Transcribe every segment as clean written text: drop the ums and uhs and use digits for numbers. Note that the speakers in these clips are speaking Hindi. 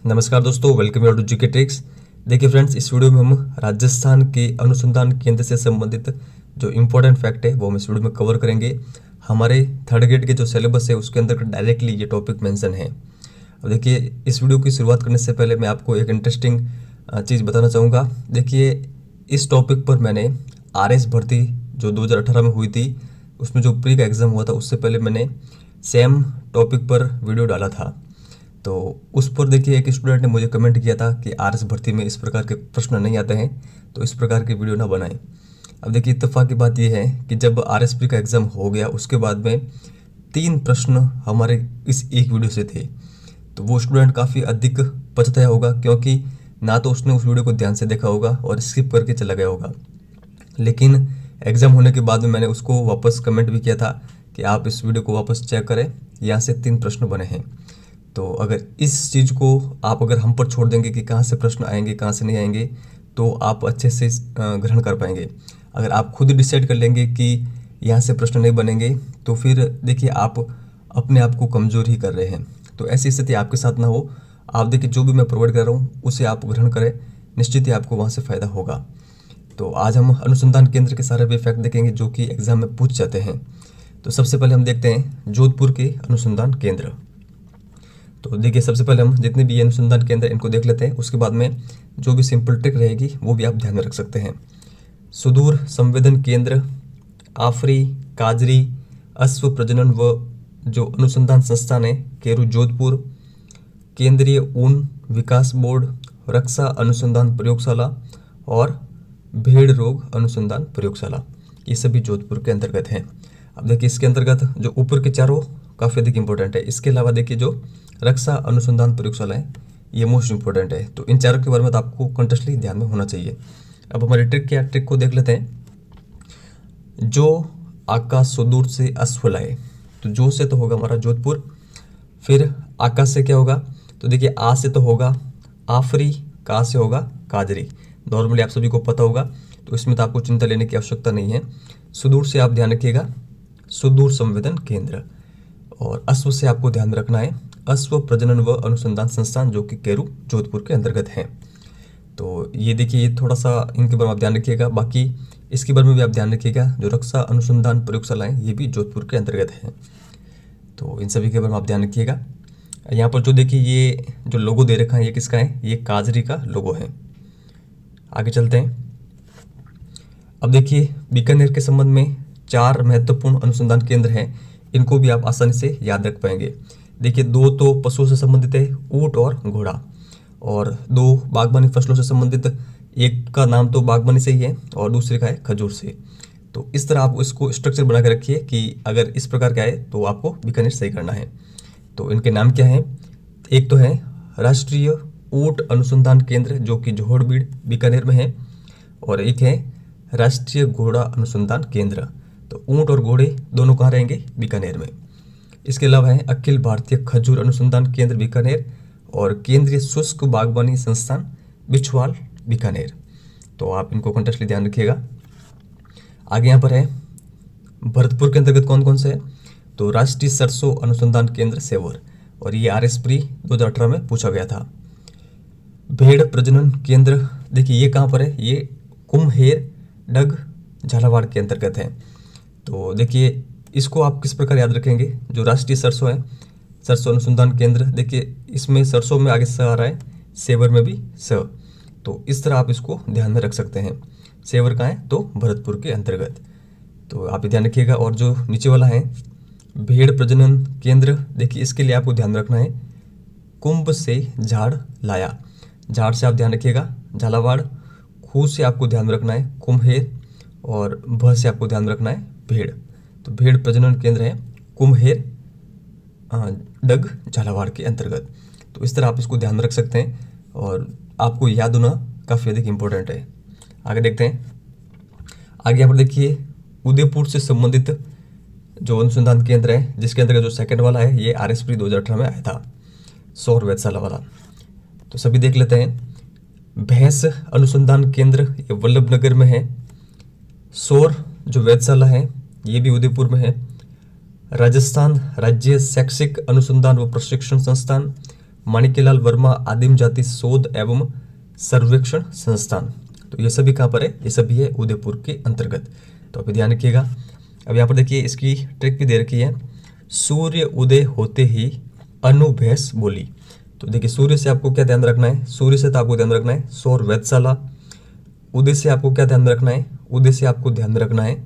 नमस्कार दोस्तों, वेलकम टू जीके ट्रिक्स। देखिए फ्रेंड्स, इस वीडियो में हम राजस्थान के अनुसंधान केंद्र से संबंधित जो इम्पोर्टेंट फैक्ट है वो हम इस वीडियो में कवर करेंगे। हमारे थर्ड ग्रेड के जो सिलेबस है उसके अंदर डायरेक्टली ये टॉपिक मेंशन है। अब देखिए, इस वीडियो की शुरुआत करने से पहले मैं आपको एक इंटरेस्टिंग चीज़ बताना चाहूँगा। देखिए, इस टॉपिक पर मैंने आरएस भर्ती जो 2018 में हुई थी उसमें जो प्री का एग्ज़ाम हुआ था उससे पहले मैंने सेम टॉपिक पर वीडियो डाला था। तो उस पर देखिए एक स्टूडेंट ने मुझे कमेंट किया था कि आरएस भर्ती में इस प्रकार के प्रश्न नहीं आते हैं, तो इस प्रकार की वीडियो ना बनाएं। अब देखिए, इत्तेफाक की बात यह है कि जब आरएसपी का एग्ज़ाम हो गया उसके बाद में 3 प्रश्न हमारे इस एक वीडियो से थे। तो वो स्टूडेंट काफ़ी अधिक पछताया होगा, क्योंकि ना तो उसने उस वीडियो को ध्यान से देखा होगा और स्किप करके चला गया होगा। लेकिन एग्ज़ाम होने के बाद में मैंने उसको वापस कमेंट भी किया था कि आप इस वीडियो को वापस चेक करें, यहाँ से 3 प्रश्न बने हैं। तो अगर इस चीज़ को आप अगर हम पर छोड़ देंगे कि कहाँ से प्रश्न आएंगे कहाँ से नहीं आएंगे, तो आप अच्छे से ग्रहण कर पाएंगे। अगर आप खुद डिसाइड कर लेंगे कि यहाँ से प्रश्न नहीं बनेंगे, तो फिर देखिए आप अपने आप को कमज़ोर ही कर रहे हैं। तो ऐसी स्थिति आपके साथ ना हो। आप देखिए, जो भी मैं प्रोवाइड कर रहा हूँ उसे आप ग्रहण करें, निश्चित ही आपको वहाँ से फ़ायदा होगा। तो आज हम अनुसंधान केंद्र के सारे वे फैक्ट देखेंगे जो कि एग्ज़ाम में पूछ जाते हैं। तो सबसे पहले हम देखते हैं जोधपुर के अनुसंधान केंद्र। तो देखिए, सबसे पहले हम जितने भी ये अनुसंधान केंद्र इनको देख लेते हैं, उसके बाद में जो भी सिंपल ट्रिक रहेगी वो भी आप ध्यान में रख सकते हैं। सुदूर संवेदन केंद्र, आफरी, काजरी, अश्व प्रजनन व जो अनुसंधान संस्थान है केरू जोधपुर, केंद्रीय ऊन विकास बोर्ड, रक्षा अनुसंधान प्रयोगशाला और भेड़ रोग अनुसंधान प्रयोगशाला, ये सभी जोधपुर के अंतर्गत हैं। अब देखिए, इसके अंतर्गत जो ऊपर के चारों काफ़ी अधिक इंपॉर्टेंट है। इसके अलावा देखिए, जो रक्षा अनुसंधान प्रयोगशाला है ये मोस्ट इंपॉर्टेंट है। तो इन चारों के बारे में तो आपको कंटिन्यूसली ध्यान में होना चाहिए। अब हमारी ट्रिक को देख लेते हैं। जो आकाश सुदूर से अश्व लाए, तो जो से तो होगा हमारा जोधपुर, फिर आकाश से क्या होगा, तो देखिए आ से तो होगा आफरी, का से होगा काजरी। नॉर्मली आप सभी को पता होगा, तो इसमें तो आपको चिंता लेने की आवश्यकता नहीं है। सुदूर से आप ध्यान रखिएगा सुदूर संवेदन केंद्र, और अश्व से आपको ध्यान रखना है अश्व प्रजनन व अनुसंधान संस्थान जो कि केरू जोधपुर के अंतर्गत है। तो ये देखिए, ये थोड़ा सा इनके बारे में आप ध्यान रखिएगा। बाकी इसके बारे में भी आप ध्यान रखिएगा, जो रक्षा अनुसंधान प्रयोगशालाएँ ये भी जोधपुर के अंतर्गत हैं। तो इन सभी के बारे में आप ध्यान रखिएगा। यहाँ पर जो देखिए ये जो लोगो दे रखा है ये किसका है, ये काजरी का लोगो है। आगे चलते हैं। अब देखिए, बीकानेर के संबंध में 4 महत्वपूर्ण अनुसंधान केंद्र हैं, इनको भी आप आसानी से याद रख पाएंगे। देखिए, 2 तो पशुओं से संबंधित है, ऊंट और घोड़ा, और 2 बागवानी फसलों से संबंधित, एक का नाम तो बागवानी से ही है और दूसरे का है खजूर से। तो इस तरह आप इसको स्ट्रक्चर बना के रखिए कि अगर इस प्रकार का है तो आपको बीकानेर सही करना है। तो इनके नाम क्या हैं, एक तो है राष्ट्रीय ऊंट अनुसंधान केंद्र जो कि जोहड़बीड़ बीकानेर में है, और एक है राष्ट्रीय घोड़ा अनुसंधान केंद्र। तो ऊंट और घोड़े दोनों कहाँ रहेंगे, बीकानेर में। इसके अलावा है अखिल भारतीय खजूर अनुसंधान केंद्र बीकानेर और केंद्रीय शुष्क बागवानी संस्थान बिछवाल बीकानेर। तो आप इनको कंटेस्टली ध्यान रखिएगा। आगे यहाँ पर है भरतपुर के अंतर्गत कौन कौन से है, तो राष्ट्रीय सरसों अनुसंधान केंद्र सेवर, और ये आरएस प्री 2018 में पूछा गया था। भेड़ प्रजनन केंद्र, देखिए ये कहाँ पर है, ये कुम्हेर डग झालावाड़ के अंतर्गत है। तो देखिए, इसको आप किस प्रकार याद रखेंगे, जो राष्ट्रीय सरसों है सरसों अनुसंधान केंद्र, देखिए इसमें सरसों में आगे स आ रहा है, सेवर में भी स, तो इस तरह आप इसको ध्यान में रख सकते हैं। सेवर कहाँ है, तो भरतपुर के अंतर्गत, तो आप ध्यान रखिएगा। और जो नीचे वाला है भेड़ प्रजनन केंद्र, देखिए इसके लिए आपको ध्यान रखना है कुंभ से झाड़ लाया, झाड़ से आप ध्यान रखिएगा झालावाड़, खू से आपको ध्यान रखना है कुम्हेर, और भ से आपको ध्यान रखना है भेड़। तो भेड़ प्रजनन केंद्र है कुम्हेर डग झालावाड़ के अंतर्गत। तो इस तरह आप इसको ध्यान रख सकते हैं और आपको याद होना काफ़ी अधिक इम्पोर्टेंट है। आगे देखते हैं। आगे यहाँ पर देखिए, उदयपुर से संबंधित जो अनुसंधान केंद्र है जिसके अंतर्गत जो सेकंड वाला है ये आरएस प्री 2018 में आया था, सौर वेधशाला वाला। तो सभी देख लेते हैं। भैंस अनुसंधान केंद्र ये वल्लभनगर में है। सौर जो वेधशाला है ये भी उदयपुर में है। राजस्थान राज्य शैक्षिक अनुसंधान व प्रशिक्षण संस्थान माणिक्यलाल वर्मा आदिम जाति शोध एवं सर्वेक्षण संस्थान। तो ये सभी कहाँ पर है, ये सभी है उदयपुर के अंतर्गत। तो अभी ध्यान रखिएगा। अब यहाँ पर देखिए इसकी ट्रिक भी दे रखी है, सूर्य उदय होते ही अनु भैंस बोली। तो देखिए सूर्य से आपको क्या ध्यान रखना है, सूर्य से तो आपको ध्यान रखना है सौर वेधशाला। उदय से आपको क्या ध्यान रखना है, उदय से आपको ध्यान रखना है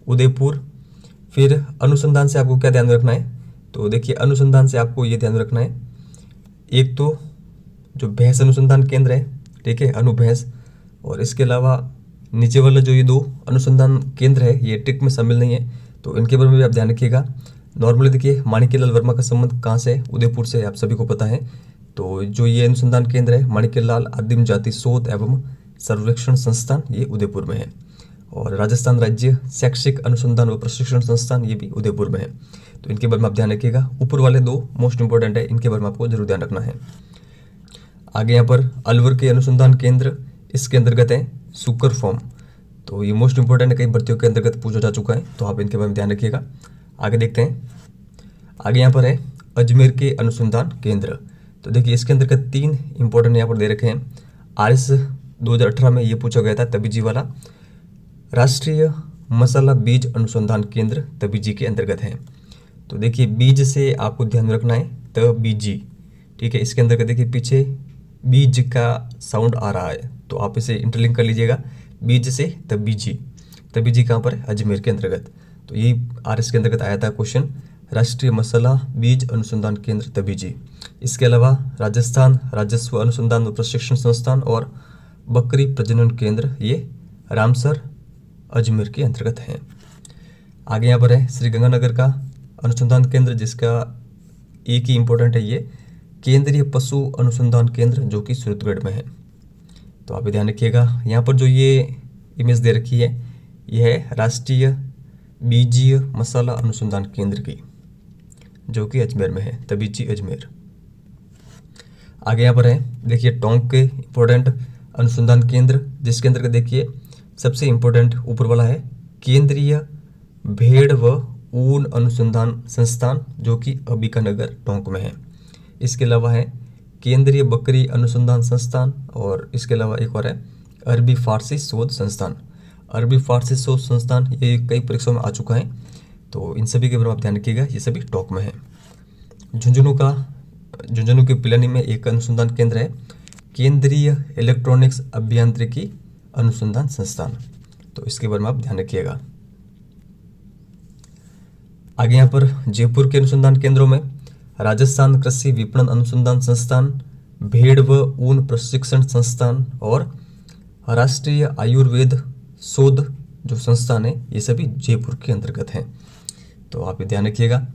उदयपुर। फिर अनुसंधान से आपको क्या ध्यान रखना है, तो देखिए अनुसंधान से आपको ये ध्यान रखना है, एक तो जो भैंस अनुसंधान केंद्र है, ठीक है, अनु भैंस, और इसके अलावा नीचे वाला जो ये दो अनुसंधान केंद्र है ये ट्रिक में शामिल नहीं है, तो इनके बारे में भी आप ध्यान रखिएगा। नॉर्मली देखिए माणिक्यलाल वर्मा का संबंध कहाँ से है, उदयपुर से, आप सभी को पता है। तो जो ये अनुसंधान केंद्र है माणिक्यलाल आदिम जाति शोध एवं सर्वेक्षण संस्थान, ये उदयपुर में है। और राजस्थान राज्य शैक्षिक अनुसंधान व प्रशिक्षण संस्थान, ये भी उदयपुर में है। तो इनके बारे में आप ध्यान रखिएगा। ऊपर वाले दो मोस्ट इंपॉर्टेंट है, इनके बारे में आपको जरूर ध्यान रखना है। आगे यहाँ पर अलवर के अनुसंधान केंद्र, इसके अंतर्गत है सुकर फॉर्म। तो ये मोस्ट इंपॉर्टेंट है, कई भर्तियों के अंतर्गत पूछा जा चुका है, तो आप इनके बारे में ध्यान रखिएगा। आगे देखते हैं। आगे यहाँ पर है अजमेर के अनुसंधान केंद्र। तो देखिए इसके अंतर्गत 3 इंपॉर्टेंट यहाँ पर दे रखे हैं। RS 2018 में ये पूछा गया था, तबीजी वाला। राष्ट्रीय मसाला बीज अनुसंधान केंद्र तबीजी के अंतर्गत है। तो देखिए बीज से आपको ध्यान रखना है तबीजी, ठीक है। इसके अंतर्गत देखिए पीछे बीज का साउंड आ रहा है, तो आप इसे इंटरलिंक कर लीजिएगा, बीज से तबीजी। तबीजी कहाँ पर है, अजमेर के अंतर्गत। तो यही RS के अंतर्गत आया था क्वेश्चन, राष्ट्रीय मसाला बीज अनुसंधान केंद्र तबीजी। इसके अलावा राजस्थान राजस्व अनुसंधान व प्रशिक्षण संस्थान और बकरी प्रजनन केंद्र, ये रामसर अजमेर के अंतर्गत हैं। आगे यहाँ पर है श्री गंगानगर का अनुसंधान केंद्र, जिसका एक ही इम्पोर्टेंट है, ये केंद्रीय पशु अनुसंधान केंद्र, जो कि सूरतगढ़ में है। तो आप ध्यान रखिएगा। यहाँ पर जो ये इमेज दे रखी है, यह है राष्ट्रीय बीजीय मसाला अनुसंधान केंद्र की, जो कि अजमेर में है, तबीजी अजमेर। आगे यहाँ पर है देखिए टोंक के इम्पोर्टेंट अनुसंधान केंद्र, जिसके अंतर्गत देखिए सबसे इम्पोर्टेंट ऊपर वाला है केंद्रीय भेड़ व ऊन अनुसंधान संस्थान, जो कि अंबिकानगर टोंक में है। इसके अलावा है केंद्रीय बकरी अनुसंधान संस्थान, और इसके अलावा एक और है अरबी फारसी शोध संस्थान। अरबी फारसी शोध संस्थान ये कई परीक्षाओं में आ चुका है, तो इन सभी के बारे में आप ध्यान रखिएगा, ये सभी टोंक में है। झुंझुनू के पिलानी में एक अनुसंधान केंद्र है, केंद्रीय इलेक्ट्रॉनिक्स अभियांत्रिकी अनुसंधान संस्थान। तो इसके बारे में आप ध्यान रखिएगा। आगे यहाँ पर जयपुर के अनुसंधान केंद्रों में राजस्थान कृषि विपणन अनुसंधान संस्थान, भेड़ व ऊन प्रशिक्षण संस्थान और राष्ट्रीय आयुर्वेद शोध जो संस्थान है, ये सभी जयपुर के अंतर्गत हैं। तो आप ध्यान रखिएगा।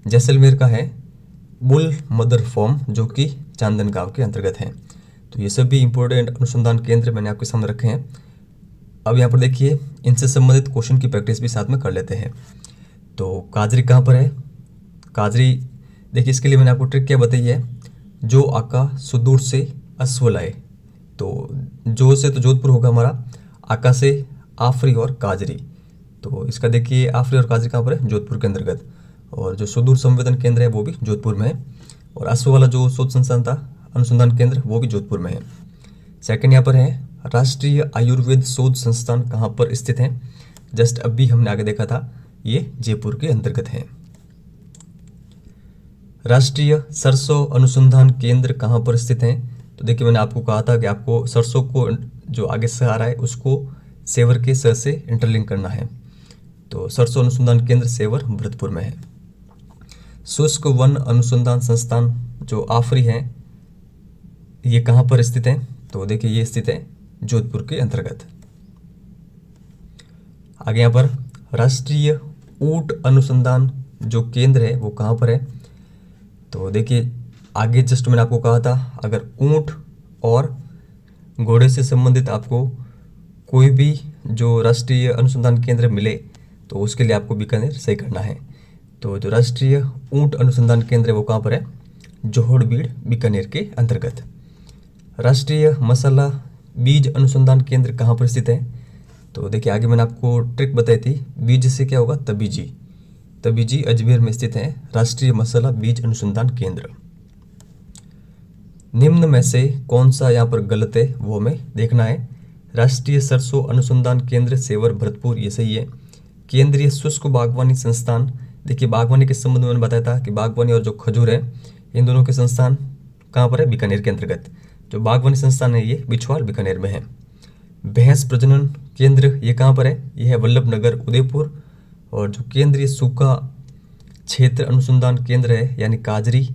जैसलमेर का है बुल मदर फॉर्म, जो कि चांदनगांव के अंतर्गत है। तो ये सभी इंपॉर्टेंट अनुसंधान केंद्र मैंने आपके सामने रखे हैं। अब यहाँ पर देखिए इनसे संबंधित क्वेश्चन की प्रैक्टिस भी साथ में कर लेते हैं। तो काजरी कहाँ पर है, काजरी देखिए इसके लिए मैंने आपको ट्रिक क्या बताई है, जो आका सुदूर से अश्व लाए। तो जो से तो जोधपुर होगा हमारा, आका से आफरी और काजरी। तो इसका देखिए आफरी और काजरी कहाँ पर है, जोधपुर के अंतर्गत। और जो सुदूर संवेदन केंद्र है वो भी जोधपुर में है, और अश्व वाला जो शोध संस्थान था अनुसंधान केंद्र, वो भी जोधपुर में है। सेकंड यहाँ पर है राष्ट्रीय आयुर्वेद शोध संस्थान कहाँ पर स्थित है, जस्ट अभी हमने आगे देखा था, ये जयपुर के अंतर्गत है। राष्ट्रीय सरसों अनुसंधान केंद्र कहाँ पर स्थित है, तो देखिए मैंने आपको कहा था कि आपको सरसों को जो आगे से आ रहा है उसको सेवर के स से इंटरलिंक करना है। तो सरसों अनुसंधान केंद्र सेवर भरतपुर में है। शुष्क वन अनुसंधान संस्थान जो आफरी है, ये कहाँ पर स्थित है, तो देखिए ये स्थित है जोधपुर के अंतर्गत। आगे यहाँ पर राष्ट्रीय ऊंट अनुसंधान जो केंद्र है वो कहाँ पर है, तो देखिए आगे जस्ट मैंने आपको कहा था, अगर ऊंट और घोड़े से संबंधित आपको कोई भी जो राष्ट्रीय अनुसंधान केंद्र मिले तो उसके लिए आपको बीकानेर सही करना है। तो जो राष्ट्रीय ऊंट अनुसंधान केंद्र है वो कहाँ पर है, जोहड़बीड़ बीकानेर के अंतर्गत। राष्ट्रीय मसाला बीज अनुसंधान केंद्र कहाँ पर स्थित है, तो देखिए आगे मैंने आपको ट्रिक बताई थी, बीज से क्या होगा, तबीजी। तबीजी अजमेर में स्थित है राष्ट्रीय मसाला बीज अनुसंधान केंद्र। निम्न में से कौन सा यहाँ पर गलत है वो हमें देखना है। राष्ट्रीय सरसों अनुसंधान केंद्र सेवर भरतपुर, ये सही है। केंद्रीय शुष्क बागवानी संस्थान, देखिए बागवानी के संबंध में मैंने बताया था कि बागवानी और जो खजूर है इन दोनों के संस्थान कहाँ पर है, बीकानेर के अंतर्गत। जो बागवानी संस्थान है ये बिछवाल बीकानेर में है। भैंस प्रजनन केंद्र ये कहाँ पर है, ये है वल्लभनगर उदयपुर। और जो केंद्रीय सूखा क्षेत्र अनुसंधान केंद्र है यानी काजरी,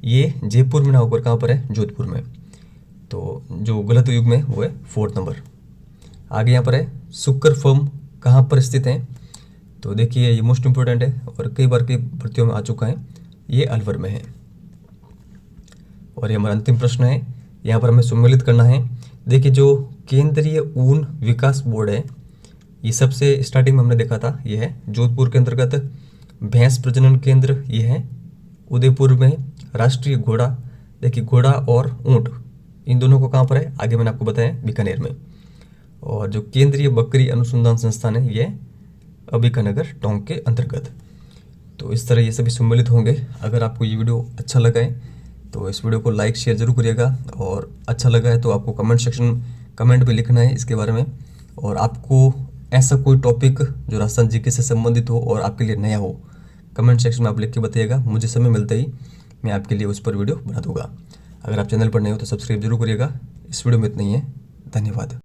ये जयपुर में ना होकर कहाँ पर है, जोधपुर में। तो जो गलत युग में वो है 4 नंबर। आगे यहाँ पर है शुक्र फर्म कहाँ पर स्थित है, तो देखिए ये मोस्ट इंपॉर्टेंट है और कई बार कई भर्तियों में आ चुका है, ये अलवर में है। और ये हमारा अंतिम प्रश्न है, यहाँ पर हमें सम्मिलित करना है। देखिए जो केंद्रीय ऊन विकास बोर्ड है ये सबसे स्टार्टिंग में हमने देखा था, ये है जोधपुर के अंतर्गत। भैंस प्रजनन केंद्र ये है उदयपुर में। राष्ट्रीय घोड़ा, देखिए घोड़ा और ऊंट इन दोनों को कहाँ पर है, आगे मैंने आपको बताया बीकानेर में। और जो केंद्रीय बकरी अनुसंधान संस्थान है ये अंबिकानगर टोंक के अंतर्गत। तो इस तरह ये सभी सम्मिलित होंगे। अगर आपको ये वीडियो अच्छा लगा है तो इस वीडियो को लाइक शेयर जरूर करिएगा, और अच्छा लगा है तो आपको कमेंट पे लिखना है इसके बारे में। और आपको ऐसा कोई टॉपिक जो राजस्थान जीके से संबंधित हो और आपके लिए नया हो, कमेंट सेक्शन में आप लिख के बताइएगा। मुझे समय मिलता ही मैं आपके लिए उस पर वीडियो बना दूंगा। अगर आप चैनल पर नए हो तो सब्सक्राइब जरूर करिएगा। इस वीडियो में इतना ही है, धन्यवाद।